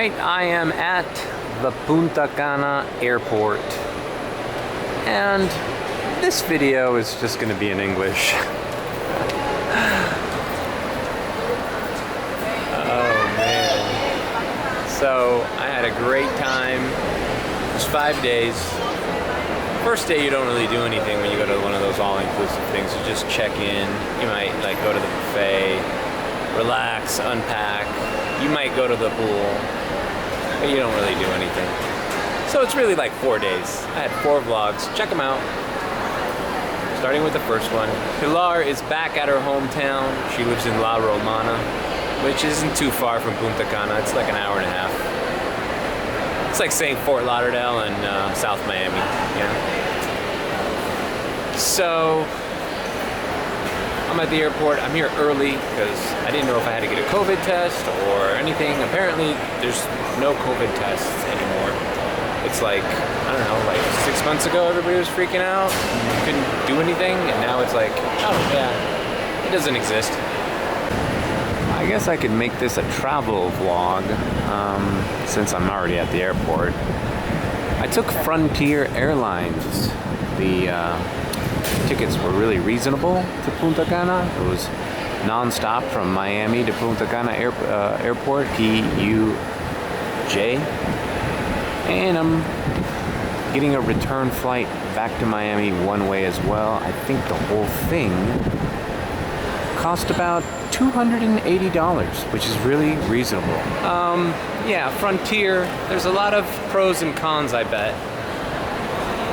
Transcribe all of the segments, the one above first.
Alright, I am at the Punta Cana airport, and this video is just going to be in English. Oh man. So, I had a great time. It was 5 days. First day you don't really do anything when you go to one of those all-inclusive things. You just check in. You might like go to the buffet, relax, unpack. You might go to the pool, but you don't really do anything. So it's really like 4 days. I had 4 vlogs. Check them out. Starting with the first one. Pilar is back at her hometown. She lives in La Romana, which isn't too far from Punta Cana. It's like an hour and a half. It's like saying Fort Lauderdale and South Miami, you know? So, I'm at the airport. I'm here early because I didn't know if I had to get a COVID test or anything. Apparently, there's no COVID tests anymore. It's like, I don't know, like 6 months ago everybody was freaking out. You couldn't do anything, and now it's like, oh yeah, it doesn't exist. I guess I could make this a travel vlog since I'm already at the airport. I took Frontier Airlines. The tickets were really reasonable to Punta Cana. It was non-stop from Miami to Punta Cana airport, PUJ. And I'm getting a return flight back to Miami one way as well. I think the whole thing cost about $280, which is really reasonable. Yeah, Frontier, there's a lot of pros and cons, I bet.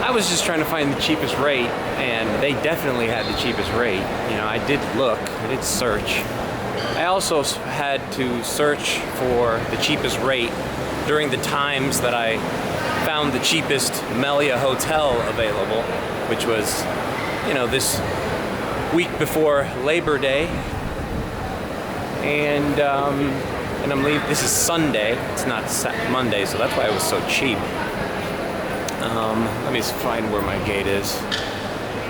I was just trying to find the cheapest rate, and they definitely had the cheapest rate. You know, I did look, I did search. I also had to search for the cheapest rate during the times that I found the cheapest Melia hotel available, which was, you know, this week before Labor Day. And I'm leaving. This is Sunday. It's not Monday, so that's why it was so cheap. Let me find where my gate is.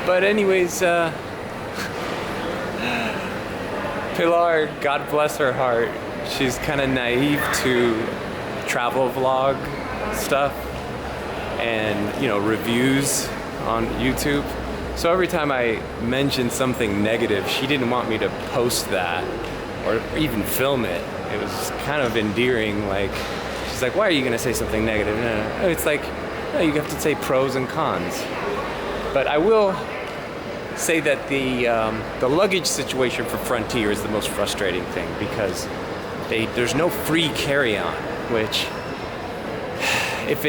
But anyways, Pilar, God bless her heart, she's kind of naive to travel vlog stuff and, you know, reviews on YouTube. So every time I mentioned something negative, she didn't want me to post that or even film it. It was kind of endearing. Like, she's like, why are you going to say something negative? No. It's like, no, you have to say pros and cons. But I will say that the luggage situation for Frontier is the most frustrating thing, because there's no free carry-on, which if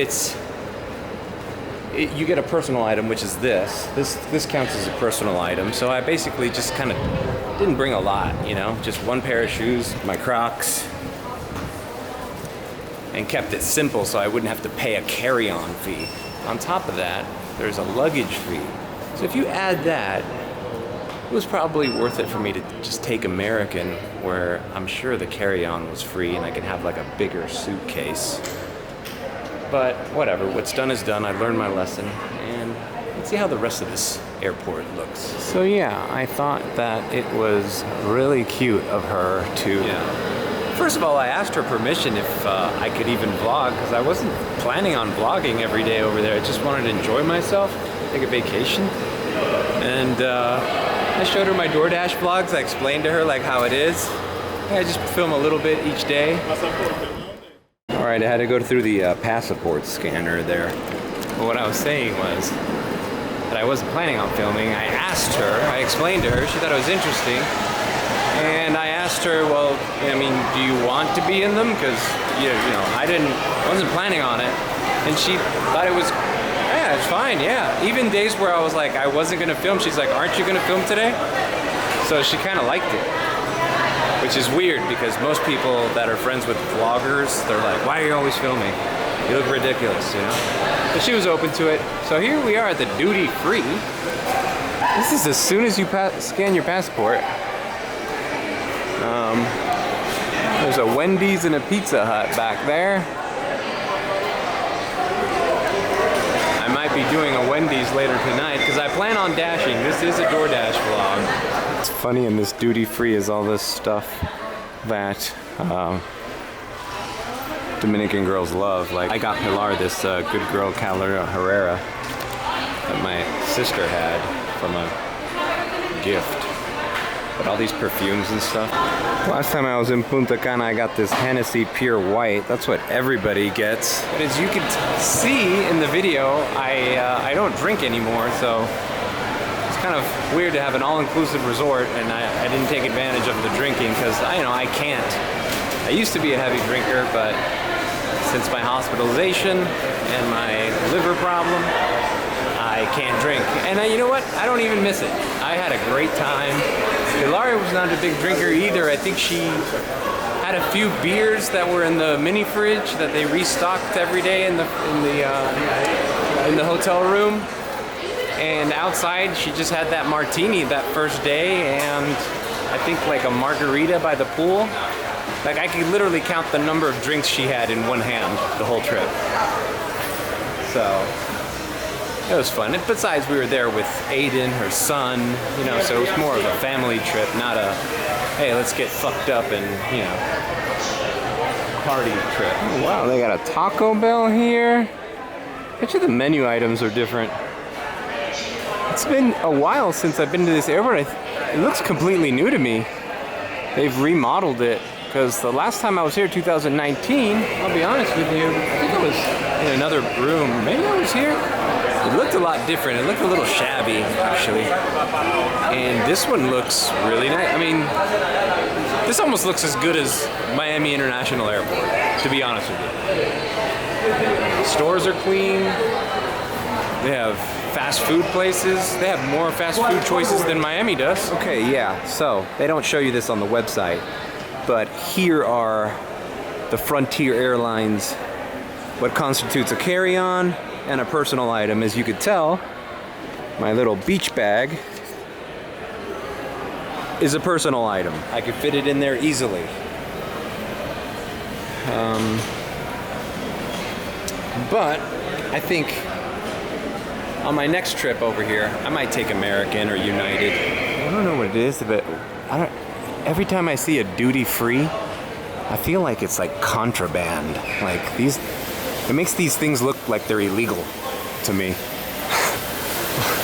you get a personal item, which is this counts as a personal item. So I basically just kind of didn't bring a lot, you know, just one pair of shoes, my Crocs, and kept it simple so I wouldn't have to pay a carry-on fee. On top of that, there's a luggage fee. So if you add that, it was probably worth it for me to just take American, where I'm sure the carry-on was free and I could have like a bigger suitcase. But whatever, what's done is done. I learned my lesson, and let's see how the rest of this airport looks. So yeah, I thought that it was really cute of her to... Yeah. First of all, I asked her permission if I could even vlog, because I wasn't planning on vlogging every day over there. I just wanted to enjoy myself, take a vacation. And I showed her my DoorDash vlogs. I explained to her like how it is. I just film a little bit each day. Alright, I had to go through the passport scanner there. But what I was saying was that I wasn't planning on filming. I asked her, I explained to her, she thought it was interesting. And I asked her, well, I mean, do you want to be in them? Because, you know, I wasn't planning on it. And she thought it was, yeah, it's fine, yeah. Even days where I was like, I wasn't going to film, she's like, aren't you going to film today? So she kind of liked it. Which is weird, because most people that are friends with vloggers, they're like, why are you always filming? You look ridiculous, you know? But she was open to it. So here we are at the duty free. This is as soon as you scan your passport. There's a Wendy's and a Pizza Hut back there. I might be doing a Wendy's later tonight, because I plan on dashing. This is a DoorDash vlog. It's funny, in this duty free is all this stuff that Dominican girls love. Like, I got Pilar this Good Girl Calera Herrera that my sister had from a gift. But all these perfumes and stuff. Last time I was in Punta Cana, I got this Hennessy Pure White. That's what everybody gets. But as you can see in the video, I don't drink anymore, so it's kind of weird to have an all-inclusive resort, and I didn't take advantage of the drinking because I can't. I used to be a heavy drinker, but since my hospitalization and my liver problem, I can't drink. And you know what? I don't even miss it. I had a great time. Pilar was not a big drinker either. I think she had a few beers that were in the mini fridge that they restocked every day in the hotel room. And outside, she just had that martini that first day, and I think like a margarita by the pool. Like, I could literally count the number of drinks she had in one hand the whole trip. So it was fun. And besides, we were there with Aiden, her son, you know, so it was more of a family trip, not a, hey, let's get fucked up and, you know, party trip. Oh, wow, they got a Taco Bell here. Actually, the menu items are different. It's been a while since I've been to this airport. It looks completely new to me. They've remodeled it, because the last time I was here, 2019, I'll be honest with you, I think I was in another room. Maybe I was here. It looked a lot different. It looked a little shabby, actually. And this one looks really nice. I mean, this almost looks as good as Miami International Airport, to be honest with you. Stores are clean. They have fast food places. They have more fast food choices than Miami does. Okay, yeah, so they don't show you this on the website, but here are the Frontier Airlines, what constitutes a carry-on and a personal item. As you could tell, my little beach bag is a personal item. I could fit it in there easily. But I think on my next trip over here, I might take American or United. I don't know what it is, but every time I see a duty-free, I feel like it's like contraband. Like it makes these things look like they're illegal to me.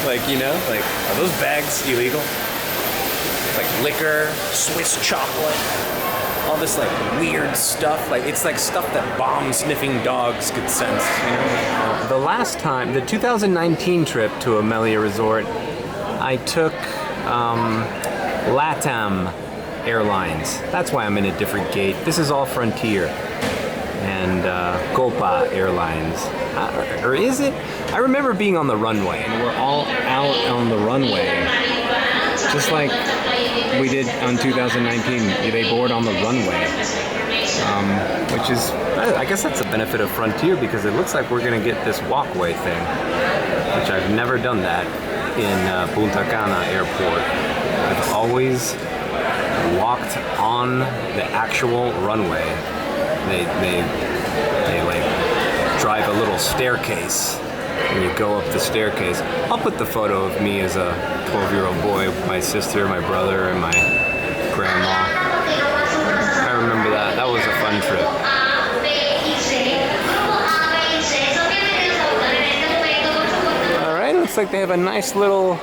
Like, you know, like, are those bags illegal? Like liquor, Swiss chocolate, all this like weird stuff. Like, it's like stuff that bomb-sniffing dogs could sense, you know? The last time, the 2019 trip to Amelia Resort, I took LATAM Airlines. That's why I'm in a different gate. This is all Frontier. And Copa Airlines. Or is it? I remember being on the runway, and we're all out on the runway. Just like we did on 2019. They board on the runway. Which is, I guess that's the benefit of Frontier, because it looks like we're going to get this walkway thing. Which I've never done that in Punta Cana Airport. I've always walked on the actual runway. They like drive a little staircase, and you go up the staircase. I'll put the photo of me as a 12-year-old boy, my sister, my brother, and my grandma. I remember that. That was a fun trip. All right, looks like they have a nice little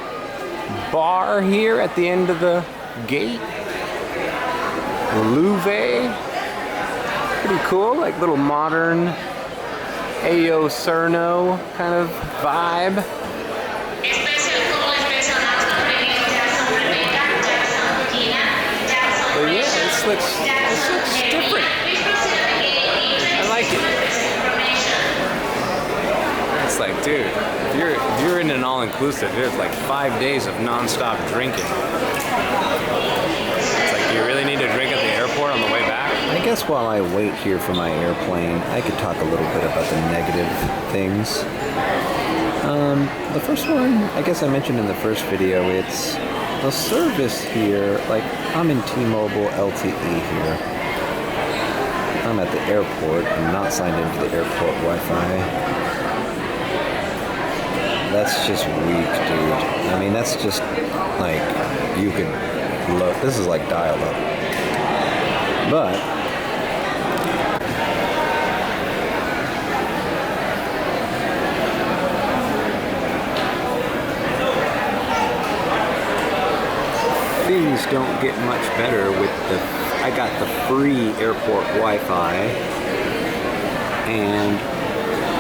bar here at the end of the gate. Louvre. Pretty cool, like little modern Ayo Cerno kind of vibe. But yeah, this looks different. I like it. It's like, dude, if you're in an all-inclusive, there's like 5 days of non-stop drinking. It's like, do you really need to drink at the airport on the way back? I guess while I wait here for my airplane, I could talk a little bit about the negative things. The first one, I guess I mentioned in the first video, it's the service here. Like, I'm in T-Mobile LTE here. I'm at the airport. I'm not signed into the airport Wi-Fi. That's just weak, dude. I mean, that's just like, you could look. This is like dial-up. But don't get much better with I got the free airport Wi-Fi, and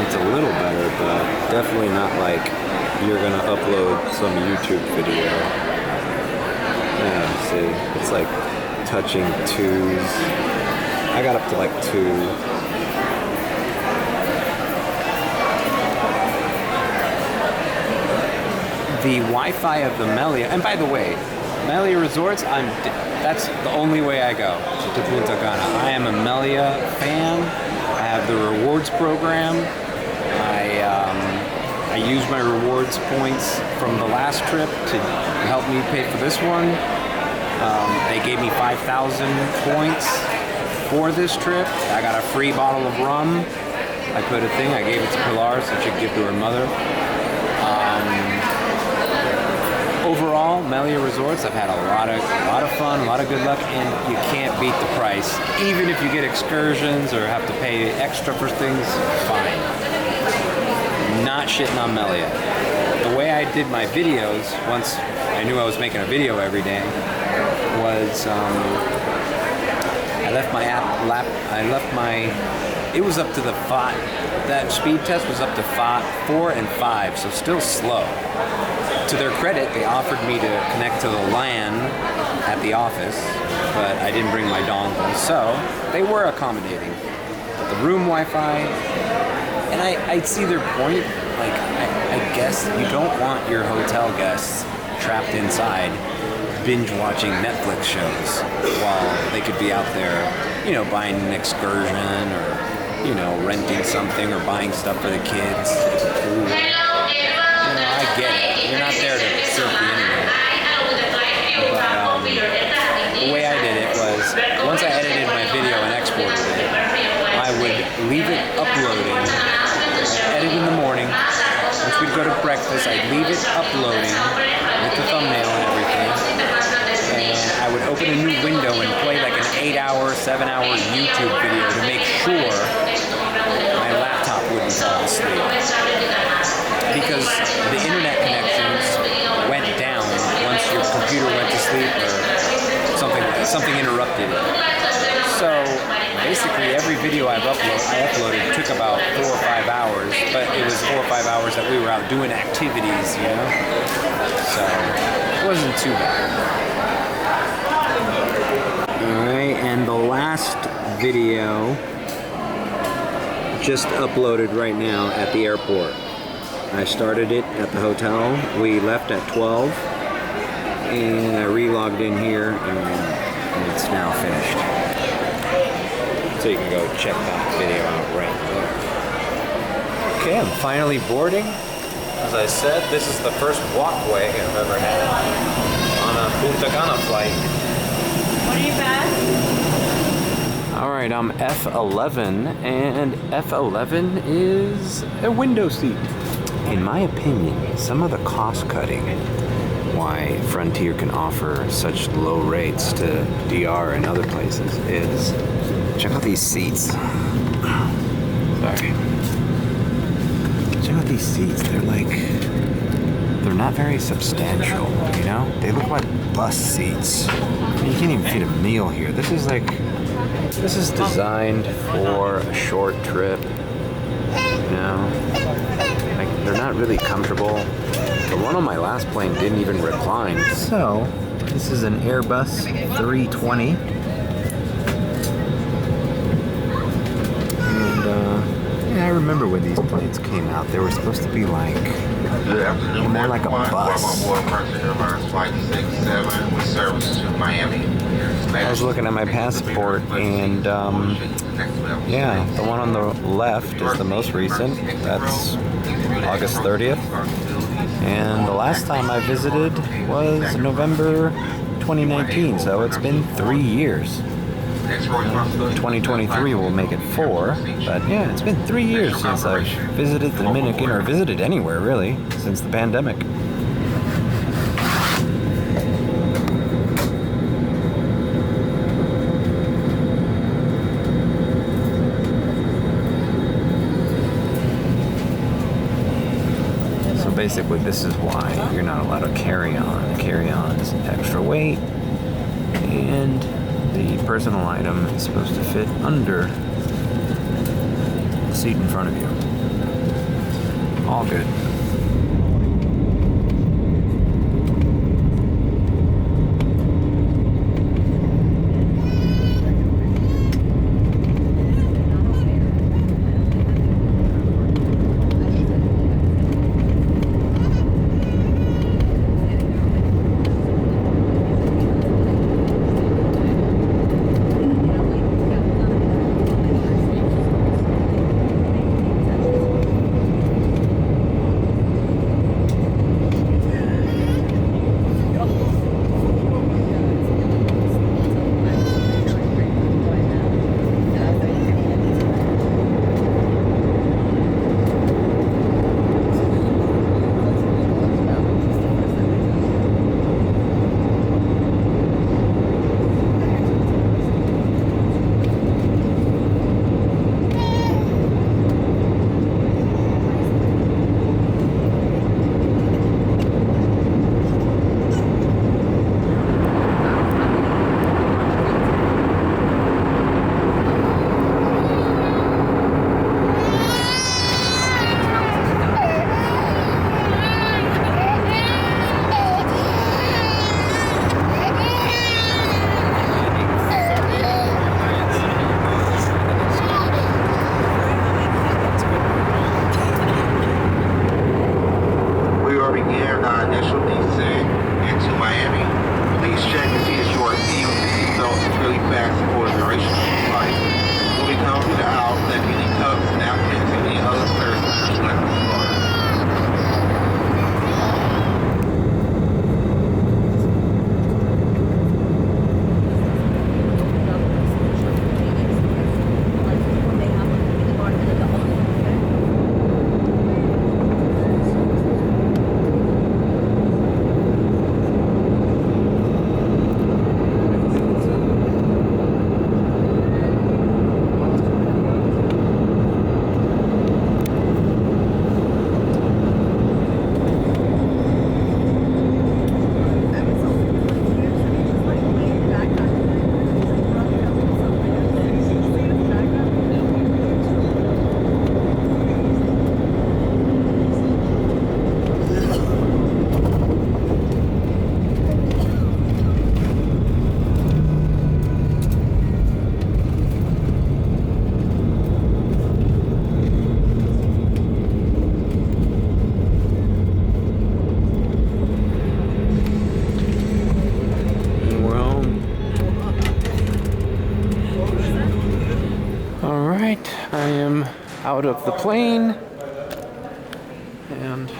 it's a little better, but definitely not like you're gonna upload some YouTube video. Yeah, see, it's like touching 2s. I got up to like 2. The Wi-Fi of the Melia, and by the way, Melia Resorts, that's the only way I go to Punta Cana. I am a Melia fan. I have the rewards program. I use my rewards points from the last trip to help me pay for this one. They gave me 5,000 points for this trip. I got a free bottle of rum. I put a thing, I gave it to Pilar so she could give to her mother. Overall, Melia Resorts, I've had a lot of fun, a lot of good luck, and you can't beat the price. Even if you get excursions or have to pay extra for things, fine. Not shitting on Melia. The way I did my videos, once I knew I was making a video every day, was it was up to the 5. That speed test was up to 4 and 5, so still slow. To their credit, they offered me to connect to the LAN at the office, but I didn't bring my dongle, so they were accommodating. But the room Wi-Fi, and I see their point. Like, I guess you don't want your hotel guests trapped inside binge-watching Netflix shows while they could be out there, buying an excursion or, renting something or buying stuff for the kids. I get it. You're not there to surf the internet. But the way I did it was, once I edited my video and exported it, I would leave it uploading. I'd edit in the morning. Once we'd go to breakfast, I'd leave it uploading with the thumbnail and everything. And I would open a new window and play like an 8-hour, 7-hour YouTube video to make sure my laptop wouldn't fall asleep. Because the internet connections went down once your computer went to sleep or something interrupted it. So basically every video I uploaded took about 4 or 5 hours, but it was 4 or 5 hours that we were out doing activities, So it wasn't too bad. Alright, and the last video just uploaded right now at the airport. I started it at the hotel. We left at 12, and I re-logged in here, and it's now finished. So you can go check that video out right there. Okay, I'm finally boarding. As I said, this is the first walkway I've ever had on a Punta Cana flight. What are you bad? Alright, I'm F11, and F11 is a window seat. In my opinion, some of the cost cutting, why Frontier can offer such low rates to DR and other places, is check out these seats. Sorry. Check out these seats. They're not very substantial, They look like bus seats. You can't even fit a meal here. This is designed for a short trip, they're not really comfortable. The one on my last plane didn't even recline. So, this is an Airbus 320. And, I remember when these planes came out, they were supposed to be like, more like a bus. On board Frontier Airlines Flight 67 with service to Miami. I was looking at my passport, and the one on the left is the most recent. That's August 30th. And the last time I visited was November 2019, so it's been 3 years. 2023 will make it 4, but yeah, it's been 3 years since I've visited the Dominican, or visited anywhere really, since the pandemic. Basically, this is why you're not allowed to carry on. Carry-on is extra weight, And the personal item is supposed to fit under the seat in front of you. All good. I am out of the plane and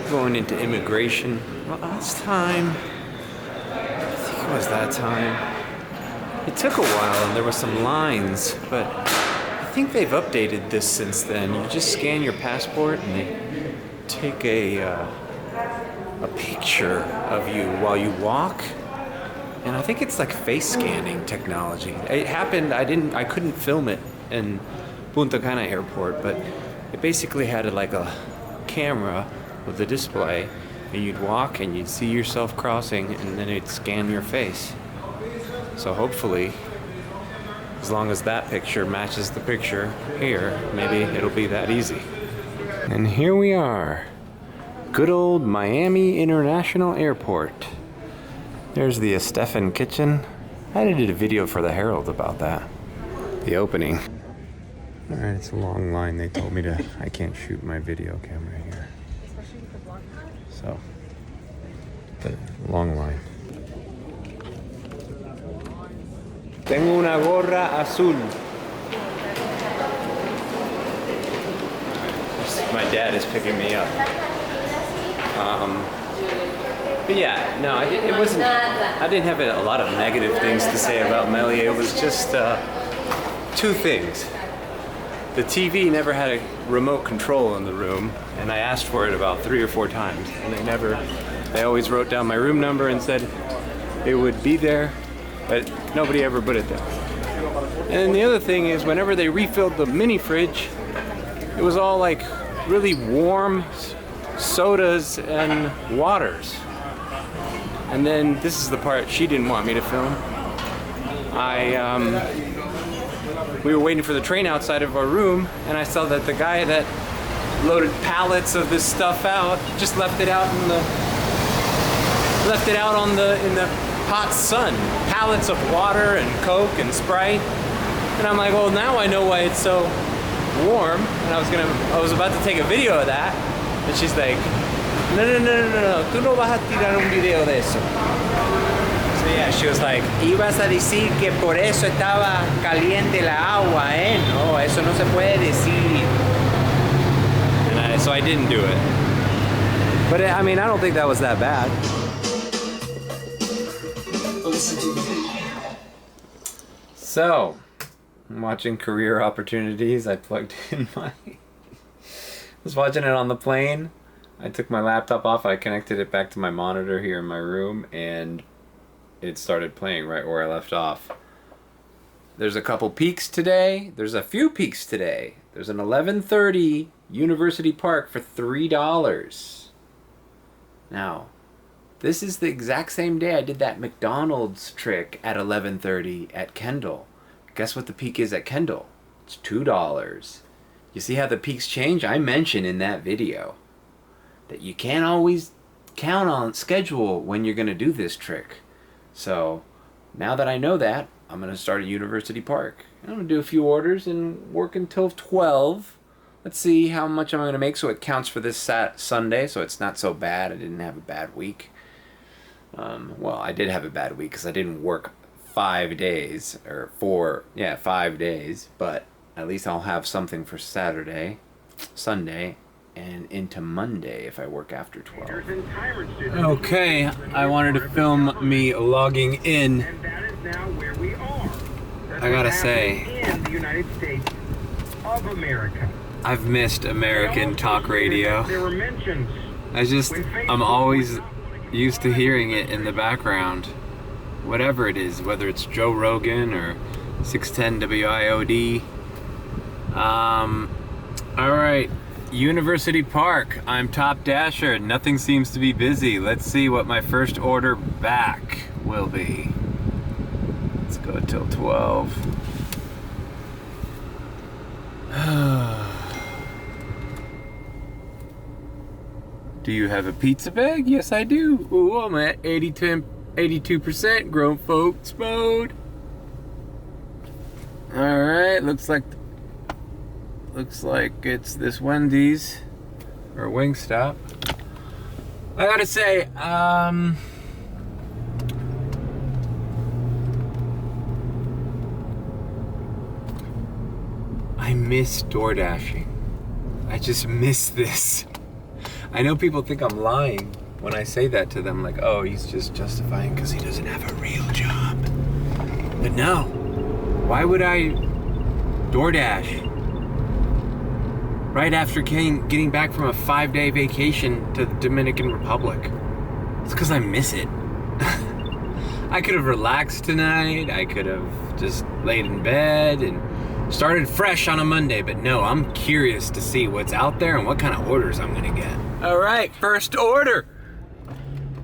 going into immigration. Well, last time, I think it was that time, it took a while and there were some lines, but I think they've updated this since then. You just scan your passport and they take a picture of you while you walk. And I think it's like face scanning technology. It happened, I couldn't film it in Punta Cana airport, but it basically had like a camera with a display, and you'd walk and you'd see yourself crossing, and then it'd scan your face. So hopefully, as long as that picture matches the picture here, maybe it'll be that easy. And here we are, good old Miami International Airport. There's the Estefan kitchen. I did a video for the Herald about that. The opening. All right, it's a long line. They told me I can't shoot my video camera here. So, the long line. Tengo una gorra azul. My dad is picking me up. But yeah, no, it wasn't. I didn't have a lot of negative things to say about Melly. It was just two things. The TV never had a remote control in the room, and I asked for it about 3 or 4 times, and they always wrote down my room number and said it would be there, but nobody ever put it there. And the other thing is, whenever they refilled the mini fridge, it was all like really warm sodas and waters. And then this is the part she didn't want me to film. We were waiting for the train outside of our room, and I saw that the guy that loaded pallets of this stuff out just left it out in the hot sun. Pallets of water and Coke and Sprite. And I'm like, well, now I know why it's so warm. And I was about to take a video of that, and she's like, no, tú no vas a tirar un video de eso. So yeah, she was like, ibas a decir que por eso estaba caliente la agua, No, eso no se puede decir. And so I didn't do it. But I mean, I don't think that was that bad. So, I'm watching Career Opportunities. I plugged in was watching it on the plane. I took my laptop off, I connected it back to my monitor here in my room, and it started playing right where I left off. There's a couple peaks today. There's a few peaks today. There's an 11:30 University Park for $3. Now, this is the exact same day I did that McDonald's trick at 11:30 at Kendall. Guess what the peak is at Kendall? It's $2. You see how the peaks change? I mentioned in that video that you can't always count on schedule when you're going to do this trick. So now that I know that, I'm going to start at University Park. I'm going to do a few orders and work until 12. Let's see how much I'm going to make so it counts for this Sunday, so it's not so bad. I didn't have a bad week. Well, I did have a bad week because I didn't work 5 days, or 5 days, but at least I'll have something for Saturday, Sunday, and into Monday if I work after 12. Okay, I wanted to film me logging in. I gotta say, in the United States of America. I've missed American talk radio. There were mentions. I'm always used to hearing it in the background. Whatever it is, whether it's Joe Rogan or 610 WIOD. Alright, University Park. I'm Top Dasher. Nothing seems to be busy. Let's see what my first order back will be. Let's go till 12. Do you have a pizza bag? Yes, I do. Ooh, I'm at 82% grown folks mode. Alright, looks like it's this Wendy's or Wingstop. I gotta say, I miss DoorDashing. I just miss this. I know people think I'm lying when I say that to them, like, oh, he's just justifying because he doesn't have a real job. But no, why would I DoorDash right after getting back from a 5-day vacation to the Dominican Republic? It's because I miss it. I could have relaxed tonight. I could have just laid in bed and started fresh on a Monday, but no, I'm curious to see what's out there and what kind of orders I'm gonna get. All right, first order.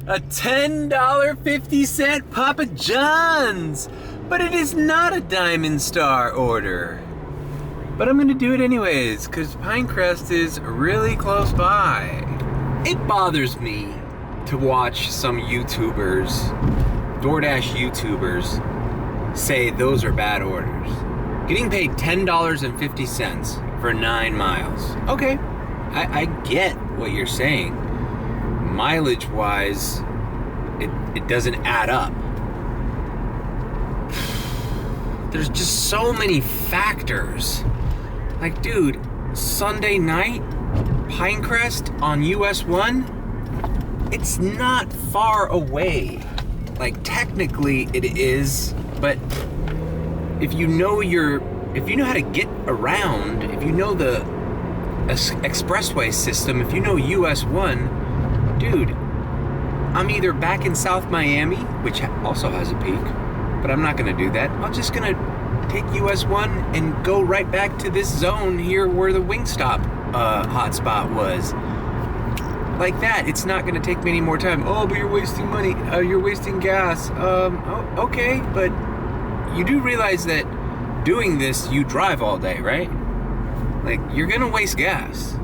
A $10.50 Papa John's, but it is not a Diamond Star order. But I'm gonna do it anyways, because Pinecrest is really close by. It bothers me to watch some YouTubers, DoorDash YouTubers, say those are bad orders. Getting paid $10.50 for 9 miles. Okay, I get what you're saying. Mileage-wise, it doesn't add up. There's just so many factors. Like, dude, Sunday night, Pinecrest on US 1, it's not far away. Like, technically it is, but if you know how to get around, if you know the expressway system, if you know US 1, dude, I'm either back in South Miami, which also has a peak, but I'm not gonna do that. I'm just gonna take US 1 and go right back to this zone here where the Wingstop hotspot was. like that, it's not going to take me any more time. Oh, but you're wasting money. You're wasting gas. Okay, but you do realize that doing this, you drive all day, right? Like, you're going to waste gas.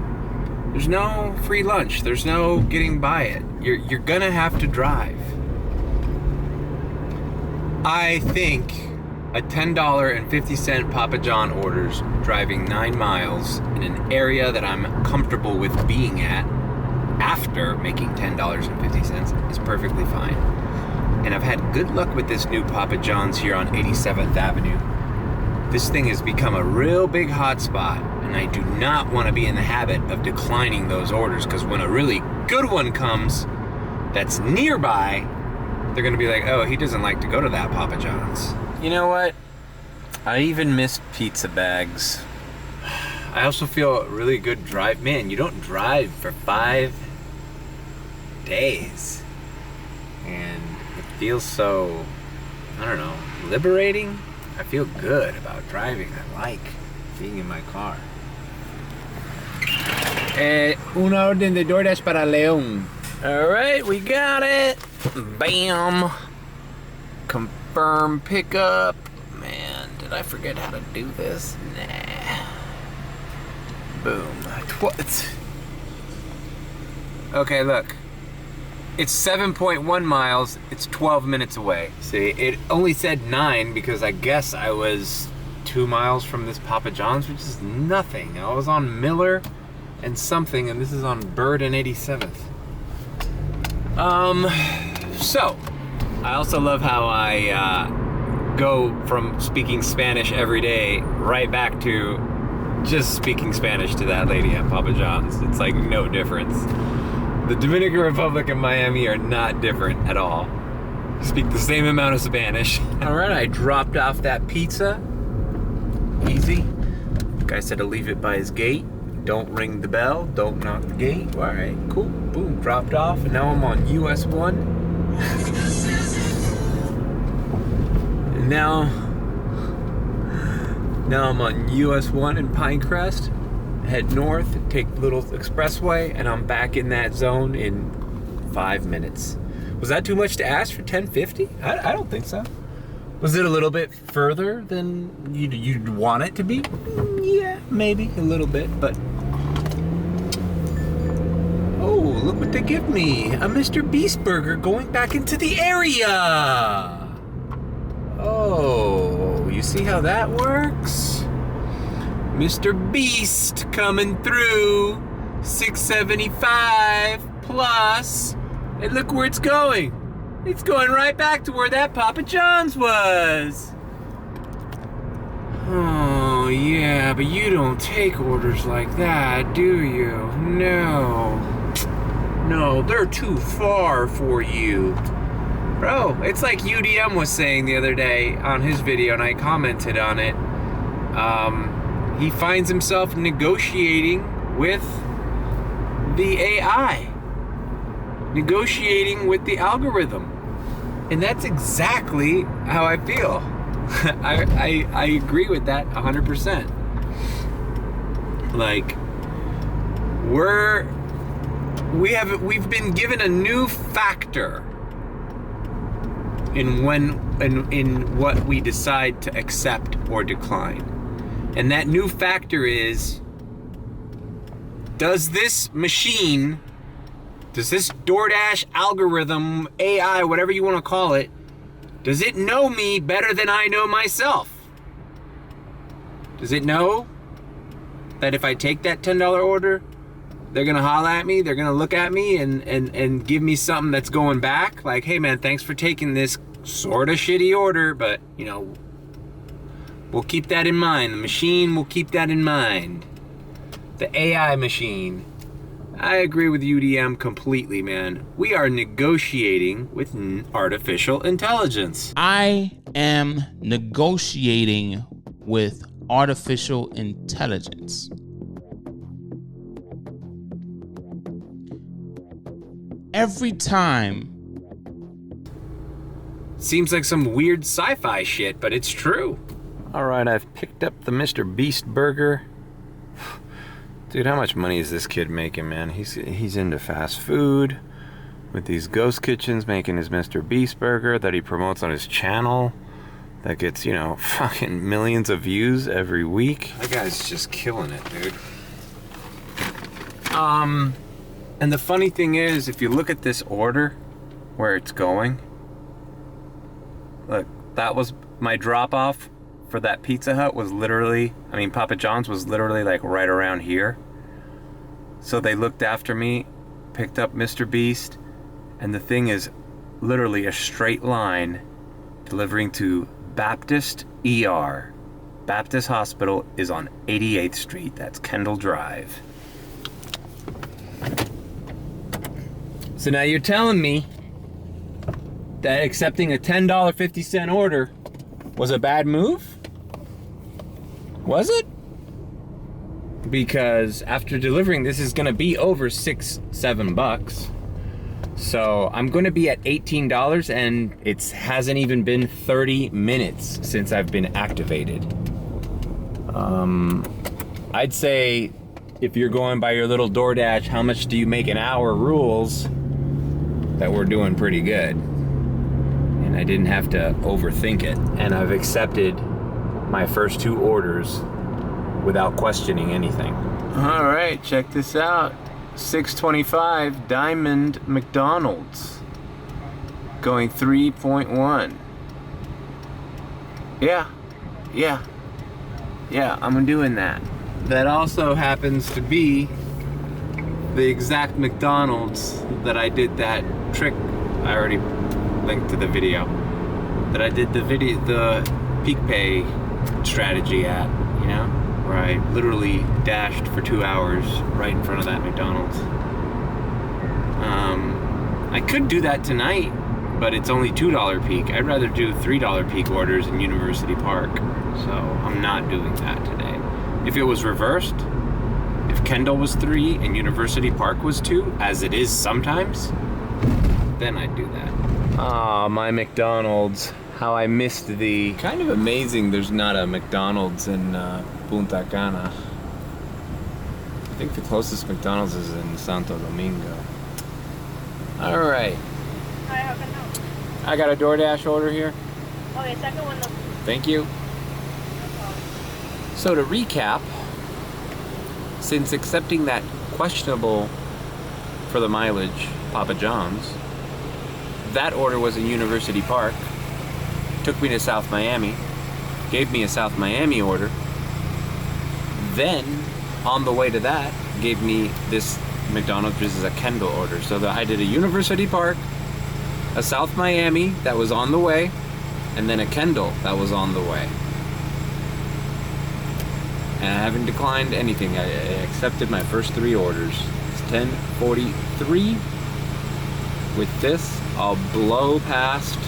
There's no free lunch. There's no getting by it. You're going to have to drive. I think a $10.50 Papa John orders driving 9 miles in an area that I'm comfortable with being at after making $10.50 is perfectly fine. And I've had good luck with this new Papa John's here on 87th Avenue. This thing has become a real big hotspot, and I do not want to be in the habit of declining those orders, because when a really good one comes that's nearby, they're going to be like, oh, he doesn't like to go to that Papa John's. You know what? I even missed pizza bags. I also feel a really good drive. Man, you don't drive for 5 days. And it feels so, I don't know, liberating. I feel good about driving. I like being in my car. Una orden de DoorDash para León. All right, we got it. Bam. Confirm pickup. Man, did I forget how to do this? Nah. Boom. Okay, look. It's 7.1 miles. It's 12 minutes away. See, it only said 9 because I guess I was 2 miles from this Papa John's, which is nothing. I was on Miller and something, and this is on Bird and 87th. So, I also love how I go from speaking Spanish every day right back to just speaking Spanish to that lady at Papa John's. It's like no difference. The Dominican Republic and Miami are not different at all. Speak the same amount of Spanish. All right, I dropped off that pizza. Easy. Guy said to leave it by his gate. Don't ring the bell. Don't knock the gate. All right, cool. Boom, dropped off. And now I'm on US 1. And now I'm on US 1 in Pinecrest. Head north, take the little expressway, and I'm back in that zone in 5 minutes. Was that too much to ask for $10.50? I don't think so. Was it a little bit further than you'd want it to be? Yeah, maybe a little bit, but... Oh, look what they give me. A Mr. Beast burger going back into the area. Oh, you see how that works? Mr. Beast coming through. $6.75 plus. And look where it's going. It's going right back to where that Papa John's was. Oh, yeah, but you don't take orders like that, do you? No, they're too far for you. Bro, it's like UDM was saying the other day on his video, and I commented on it. He finds himself negotiating with the AI. Negotiating with the algorithm. And that's exactly how I feel. I agree with that 100%. Like, we've been given a new factor in what we decide to accept or decline. And that new factor is, does this machine, does this DoorDash algorithm, AI, whatever you want to call it, does it know me better than I know myself? Does it know that if I take that $10 order, they're going to holler at me, they're going to look at me and give me something that's going back? Like, hey man, thanks for taking this sort of shitty order, but, you know, we'll keep that in mind. The machine will keep that in mind. The AI machine. I agree with UDM completely, man. We are negotiating with artificial intelligence. I am negotiating with artificial intelligence. Every time. Seems like some weird sci-fi shit, but it's true. All right, I've picked up the Mr. Beast burger. Dude, how much money is this kid making, man? He's into fast food with these ghost kitchens, making his Mr. Beast burger that he promotes on his channel that gets, you know, fucking millions of views every week. That guy's just killing it, dude. And the funny thing is, if you look at this order where it's going, look, that was my drop off for that Pizza Hut was literally, I mean, Papa John's was literally like right around here. So they looked after me, picked up Mr. Beast, and the thing is literally a straight line delivering to Baptist ER. Baptist Hospital is on 88th Street. That's Kendall Drive. So now you're telling me that accepting a $10 50-cent order was a bad move? Was it? Because after delivering, this is gonna be over $6-7 bucks. So I'm gonna be at $18 and it hasn't even been 30 minutes since I've been activated. I'd say if you're going by your little DoorDash, how much do you make an hour rules, that we're doing pretty good. And I didn't have to overthink it. And I've accepted my first 2 orders without questioning anything. All right, check this out. $6.25 Diamond McDonald's. Going 3.1. Yeah, I'm doing that. That also happens to be the exact McDonald's that I did that trick. I already linked to the video. That I did the peak pay strategy at, you know? Where I literally dashed for 2 hours right in front of that McDonald's. I could do that tonight, but it's only $2 peak. I'd rather do $3 peak orders in University Park. So I'm not doing that today. If it was reversed, if Kendall was 3 and University Park was 2, as it is sometimes, then I'd do that. Ah, my McDonald's. How I missed the... Kind of amazing there's not a McDonald's in Punta Cana. I think the closest McDonald's is in Santo Domingo. All right. Hi, how can I help? I got a DoorDash order here. Okay, second one though. Thank you. So to recap, since accepting that questionable for the mileage Papa John's, that order was in University Park, took me to South Miami, gave me a South Miami order, then on the way to that gave me this McDonald's. This is a Kendall order. So I did a University Park, a South Miami that was on the way, and then a Kendall that was on the way. And I haven't declined anything. I accepted my first 3 orders. It's 10:43. With this, I'll blow past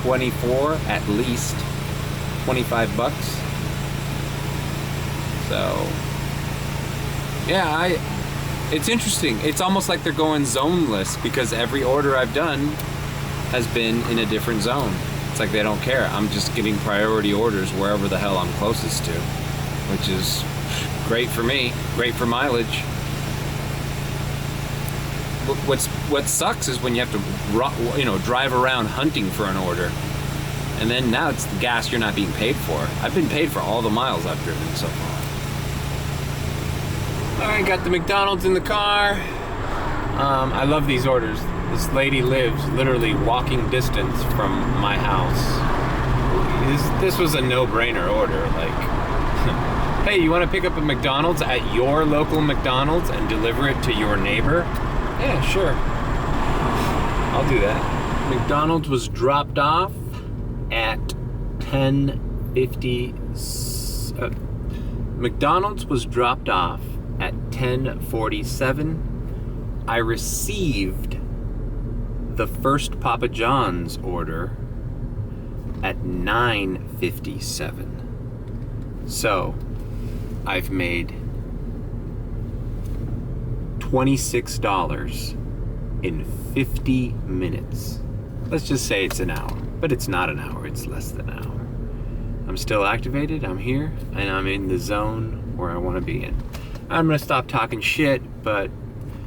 24 at least, 25 bucks. So, yeah, it's interesting. It's almost like they're going zoneless because every order I've done has been in a different zone. It's like they don't care. I'm just getting priority orders wherever the hell I'm closest to, which is great for me, great for mileage. What sucks is when you have to, drive around hunting for an order, and then now it's the gas you're not being paid for. I've been paid for all the miles I've driven so far. All right, got the McDonald's in the car. I love these orders. This lady lives literally walking distance from my house. This was a no-brainer order. Like, hey, you want to pick up a McDonald's at your local McDonald's and deliver it to your neighbor? Yeah, sure. I'll do that. McDonald's was dropped off at 10:50. McDonald's was dropped off at 10:47. I received the first Papa John's order at 9:57. So, I've made $26 in 50 minutes. Let's just say it's an hour, but it's not an hour, it's less than an hour. I'm still activated, I'm here, and I'm in the zone where I want to be in. I'm gonna stop talking shit, but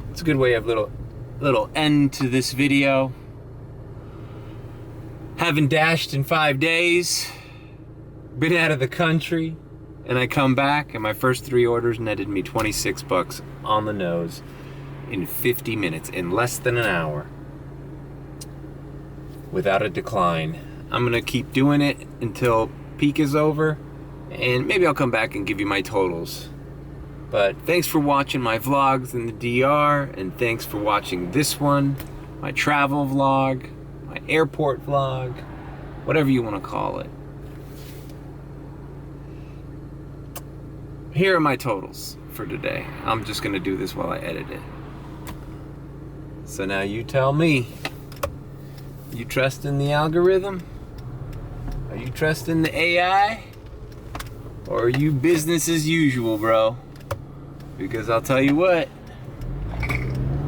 it's a good way of little end to this video. Haven't dashed in 5 days, been out of the country, and I come back and my first 3 orders netted me 26 bucks on the nose in 50 minutes, in less than an hour, without a decline. I'm gonna keep doing it until peak is over, and maybe I'll come back and give you my totals. But thanks for watching my vlogs in the DR, and thanks for watching this one, my travel vlog, my airport vlog, whatever you want to call it. Here are my totals for today. I'm just gonna do this while I edit it. So now you tell me, you trust in the algorithm? Are you trusting the AI? Or are you business as usual, bro? Because I'll tell you what,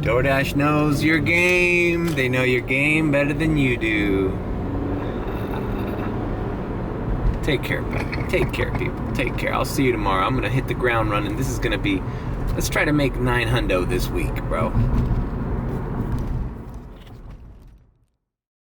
DoorDash knows your game. They know your game better than you do. Take care, people. Take care, people. Take care. I'll see you tomorrow. I'm gonna hit the ground running. This is gonna be, let's try to make 9 hundo this week, bro.